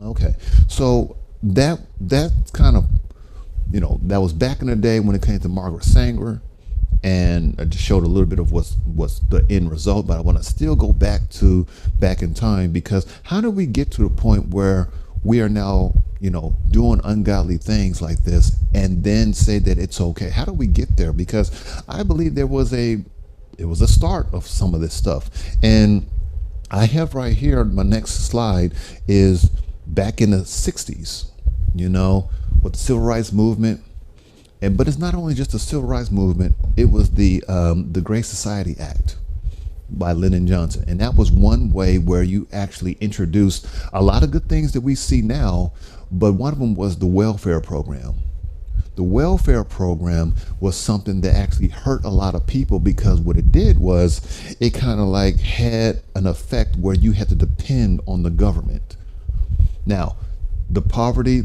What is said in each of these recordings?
Okay, so that kind of, that was back in the day when it came to Margaret Sanger, and I just showed a little bit of what's the end result. But I want to still go back in time, because how do we get to the point where we are now, doing ungodly things like this and then say that it's okay? How do we get there? Because I believe it was a start of some of this stuff. And I have right here, my next slide is back in the 60s, with the civil rights movement. And but it's not only just the civil rights movement, it was the Great Society Act by Lyndon Johnson. And that was one way where you actually introduced a lot of good things that we see now, but one of them was the welfare program. The welfare program was something that actually hurt a lot of people, because what it did was it kind of like had an effect where you had to depend on the government. Now, the poverty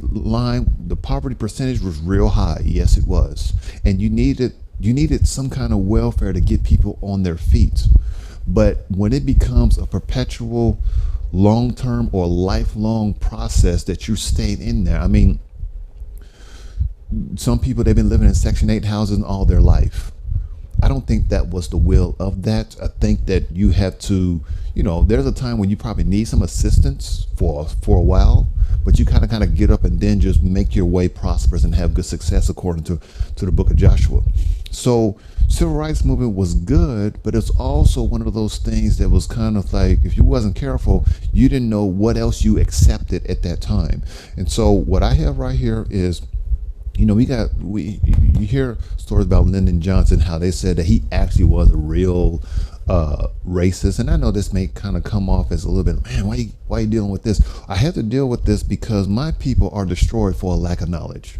percentage was real high. Yes, it was. And you needed some kind of welfare to get people on their feet. But when it becomes a perpetual, long-term or lifelong process that you stayed in there, I mean, some people, they've been living in Section 8 houses all their life. I don't think that was the will of that. I think that you have to, there's a time when you probably need some assistance for a while, but you kind of get up and then just make your way prosperous and have good success according to the book of Joshua. So civil rights movement was good, but it's also one of those things that was kind of like, if you wasn't careful, you didn't know what else you accepted at that time. And so what I have right here is, we you hear stories about Lyndon Johnson, how they said that he actually was a real racist. And I know this may kind of come off as a little bit, man, why you dealing with this? I have to deal with this because my people are destroyed for a lack of knowledge.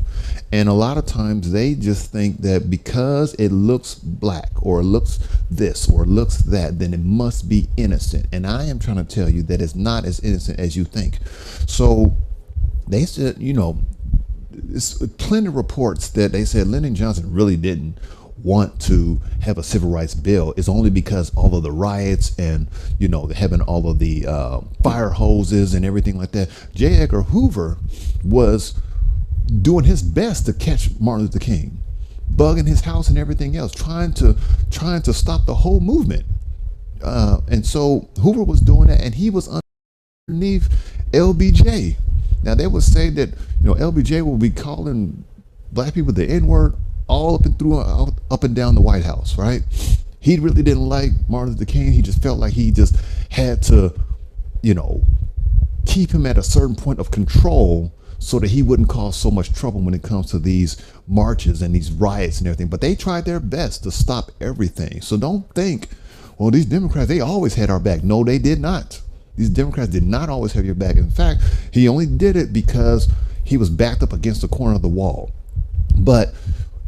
And a lot of times they just think that because it looks black or it looks this or it looks that, then it must be innocent. And I am trying to tell you that it's not as innocent as you think. So they said, it's plenty of reports that they said Lyndon Johnson really didn't want to have a civil rights bill. It's only because all of the riots and having all of the fire hoses and everything like that. J. Edgar Hoover was doing his best to catch Martin Luther King, bugging his house and everything else, trying to stop the whole movement. And so Hoover was doing that, and he was underneath LBJ. Now they would say that LBJ will be calling black people the N word all up and down the White House, right? He really didn't like Martin Luther King. He just felt like he just had to, you know, keep him at a certain point of control so that he wouldn't cause so much trouble when it comes to these marches and these riots and everything. But they tried their best to stop everything. So don't think, well, these Democrats, they always had our back. No, they did not. These Democrats did not always have your back. In fact, he only did it because he was backed up against the corner of the wall. But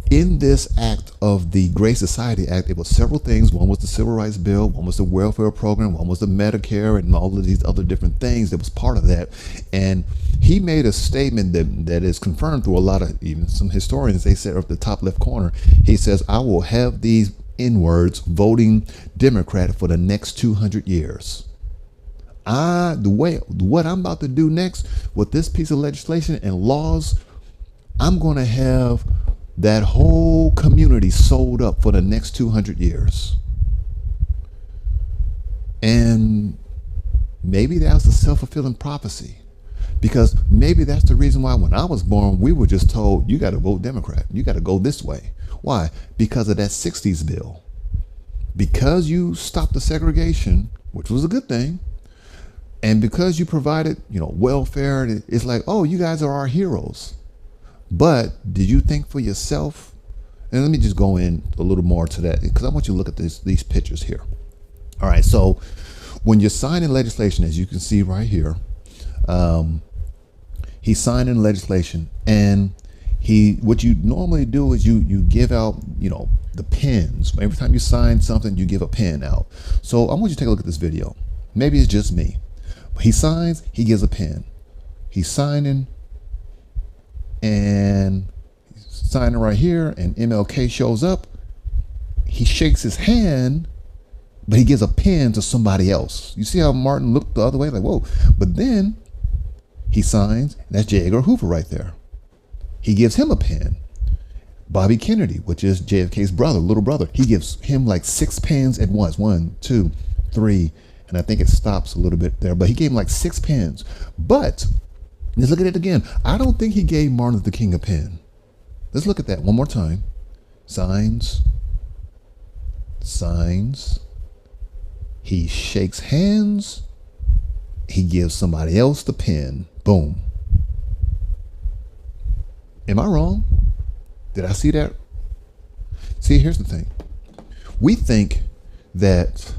in this act of the Great Society Act, it was several things. One was the Civil Rights Bill, one was the welfare program, one was the Medicare, and all of these other different things that was part of that. And he made a statement that is confirmed through a lot of, even some historians, they said up the top left corner, he says, I will have these N-words voting Democrat for the next 200 years. What I'm about to do next with this piece of legislation and laws, I'm going to have that whole community sold up for the next 200 years. And maybe that's a self-fulfilling prophecy, because maybe that's the reason why when I was born, we were just told, you got to vote Democrat. You got to go this way. Why? Because of that 60s bill. Because you stopped the segregation, which was a good thing, and because you provided, welfare, it's like, oh, you guys are our heroes. But did you think for yourself? And let me just go in a little more to that, because I want you to look at these pictures here. All right, so when you're signing legislation, as you can see right here, he's signing legislation, and what you normally do is you give out, the pens. Every time you sign something, you give a pen out. So I want you to take a look at this video. Maybe it's just me. He signs, he gives a pen. He's signing, and he's signing right here, and MLK shows up. He shakes his hand, but he gives a pen to somebody else. You see how Martin looked the other way? Like, whoa. But then He signs, and that's J. Edgar Hoover right there. He gives him a pen. Bobby Kennedy, which is JFK's brother, little brother, he gives him like 6 pens at once. 1, 2, 3, and I think it stops a little bit there, but he gave him like 6 pens. But let's look at it again. I don't think he gave Martin Luther King a pen. Let's look at that one more time. Signs. He shakes hands. He gives somebody else the pen. Boom. Am I wrong? Did I see that? See, here's the thing. We think that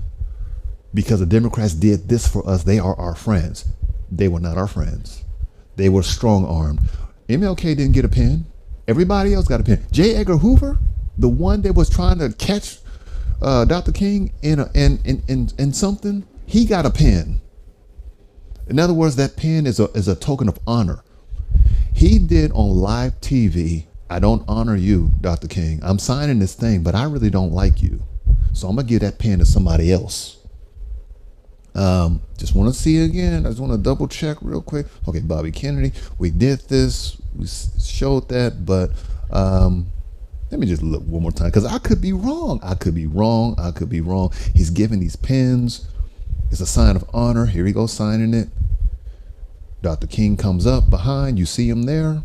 because the Democrats did this for us, they are our friends. They were not our friends. They were strong-armed. MLK didn't get a pen. Everybody else got a pen. J. Edgar Hoover, the one that was trying to catch Dr. King in something, he got a pen. In other words, that pen is a token of honor. He did on live TV, I don't honor you, Dr. King. I'm signing this thing, but I really don't like you. So I'm going to give that pen to somebody else. Just want to see it again. I just want to double check real quick. Okay, Bobby Kennedy. We did this. We showed that, but let me just look one more time because I could be wrong. I could be wrong. He's giving these pens. It's a sign of honor. Here he goes signing it. Dr. King comes up behind. You see him there.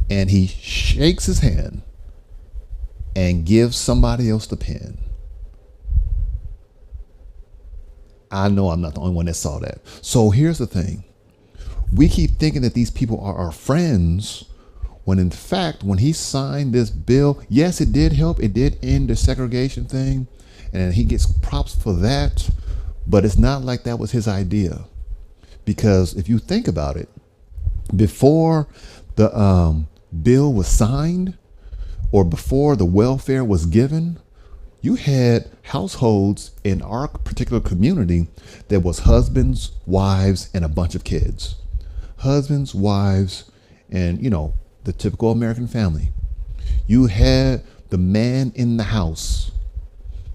And he shakes his hand and gives somebody else the pen. I know I'm not the only one that saw that. So here's the thing. We keep thinking that these people are our friends, when in fact, when he signed this bill, yes, it did help. It did end the segregation thing. And he gets props for that. But it's not like that was his idea. Because if you think about it, before the bill was signed or before the welfare was given, you had households in our particular community that was husbands, wives, and a bunch of kids. Husbands, wives, and, you know, the typical American family. You had the man in the house.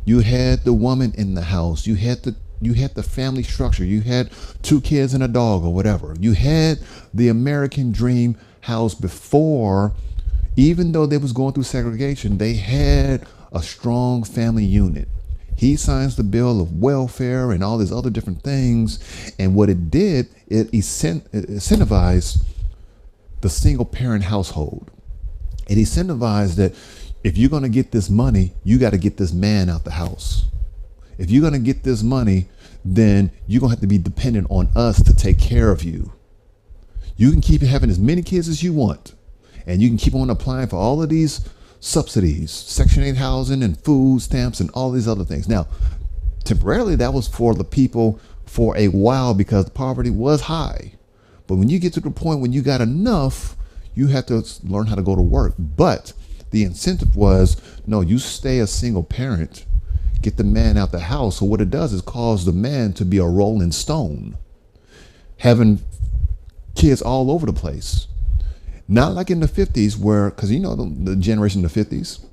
You had the woman in the house. You had the family structure. You had 2 kids and a dog or whatever. You had the American dream house before, even though they was going through segregation, they had a strong family unit. He signs the bill of welfare and all these other different things. And what it did, it incentivized the single parent household. It incentivized that if you're going to get this money, you got to get this man out the house. If you're going to get this money, then you're going to have to be dependent on us to take care of you. You can keep having as many kids as you want, and you can keep on applying for all of these subsidies, Section 8 housing and food stamps and all these other things. Now, temporarily, that was for the people for a while because the poverty was high. But when you get to the point when you got enough, you have to learn how to go to work. But the incentive was, no, you stay a single parent, get the man out the house. So what it does is cause the man to be a rolling stone, having kids all over the place. Not like in the 50s where, because you know the generation of the 50s,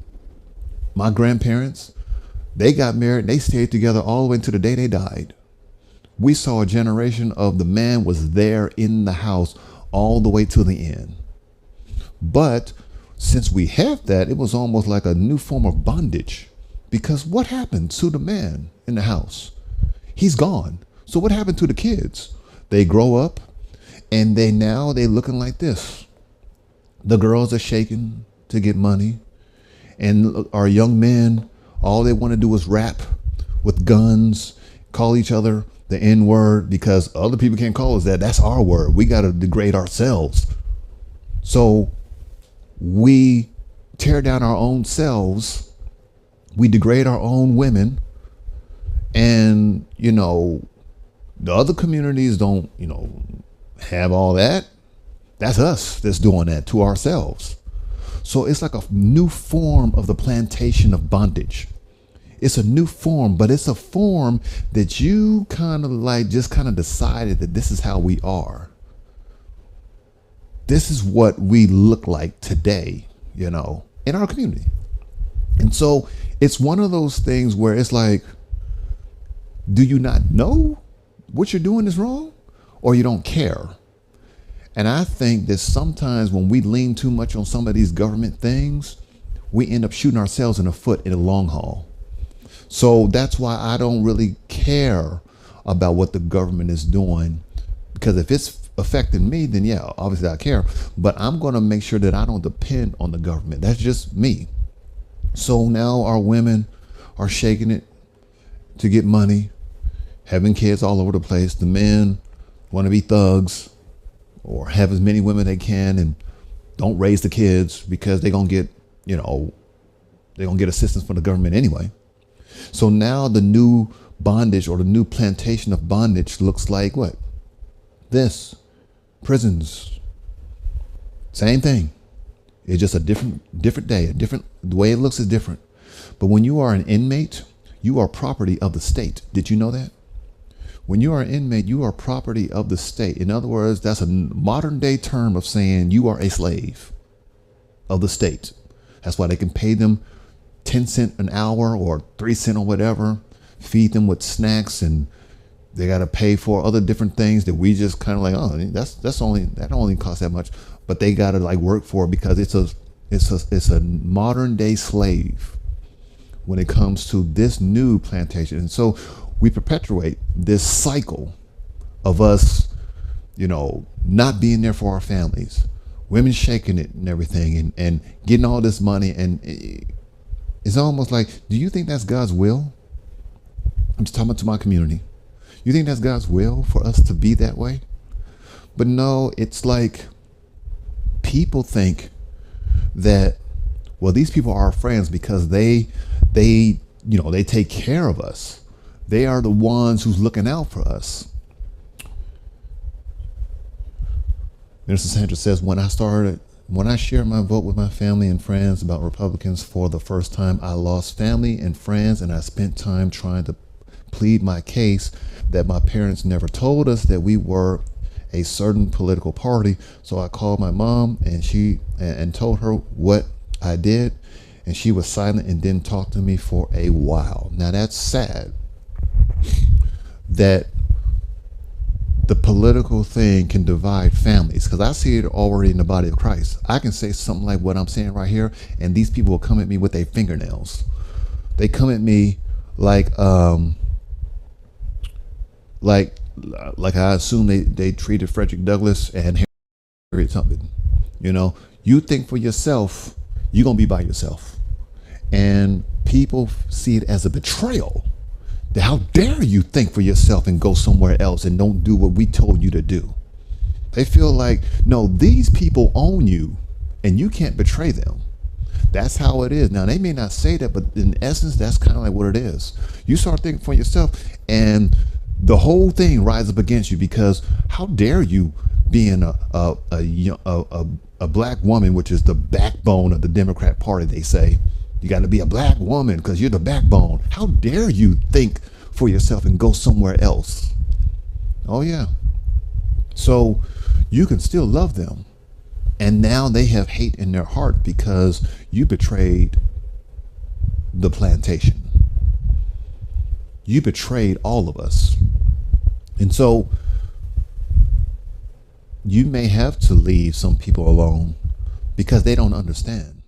my grandparents, they got married, they stayed together all the way to the day they died. We saw a generation of the man was there in the house all the way to the end. But since we have that, it was almost like a new form of bondage. Because what happened to the man in the house? He's gone. So what happened to the kids? They grow up and they looking like this. The girls are shaking to get money. And our young men, all they want to do is rap with guns, call each other the N-word because other people can't call us that. That's our word. We got to degrade ourselves. So we tear down our own selves. We degrade our own women. And, you know, the other communities don't, you know, have all that. That's us that's doing that to ourselves. So it's like a new form of the plantation of bondage. It's a new form, but it's a form that you kind of like just kind of decided that this is how we are. This is what we look like today, you know, in our community. And so it's one of those things where it's like, do you not know what you're doing is wrong, or you don't care? And I think that sometimes when we lean too much on some of these government things, we end up shooting ourselves in the foot in the long haul. So that's why I don't really care about what the government is doing, because if it's affecting me, then yeah, obviously I care. But I'm going to make sure that I don't depend on the government. That's just me. So now our women are shaking it to get money, having kids all over the place. The men want to be thugs or have as many women they can and don't raise the kids because they're going to get, they're going to get assistance from the government anyway. So now the new bondage or the new plantation of bondage looks like what? This. Prisons. Same thing. It's just a different day. The way it looks is different. But when you are an inmate, you are property of the state. Did you know that? When you are an inmate, you are property of the state. In other words, that's a modern day term of saying you are a slave of the state. That's why they can pay them 10 cents an hour or 3 cents or whatever, feed them with snacks, and they got to pay for other different things that we just kind of like, oh, that only costs that much, but they got to like work for it because it's a modern day slave when it comes to this new plantation. And so we perpetuate this cycle of us, not being there for our families, women shaking it and everything, and getting all this money. And it's almost like, do you think that's God's will? I'm just talking about to my community. You think that's God's will for us to be that way? But no, it's like people think that, well, these people are our friends because they take care of us. They are the ones who's looking out for us. Minister Sandra says, when I shared my vote with my family and friends about Republicans for the first time, I lost family and friends, and I spent time trying to plead my case that my parents never told us that we were a certain political party. So I called my mom and told her what I did, and she was silent and didn't talk to me for a while. Now that's sad that the political thing can divide families, because I see it already in the body of Christ. I can say something like what I'm saying right here, and these people will come at me with their fingernails. They come at me like I assume they treated Frederick Douglass and Harriet Tubman. You think for yourself, you're gonna be by yourself, and people see it as a betrayal. How dare you think for yourself and go somewhere else and don't do what we told you to do? They feel like, no, these people own you and you can't betray them. That's how it is. Now, they may not say that, but in essence, that's kind of like what it is. You start thinking for yourself and the whole thing rises up against you, because how dare you, being a black woman, which is the backbone of the Democrat Party, they say, you got to be a black woman because you're the backbone. How dare you think for yourself and go somewhere else? Oh, yeah. So you can still love them. And now they have hate in their heart because you betrayed the plantation. You betrayed all of us. And so you may have to leave some people alone because they don't understand.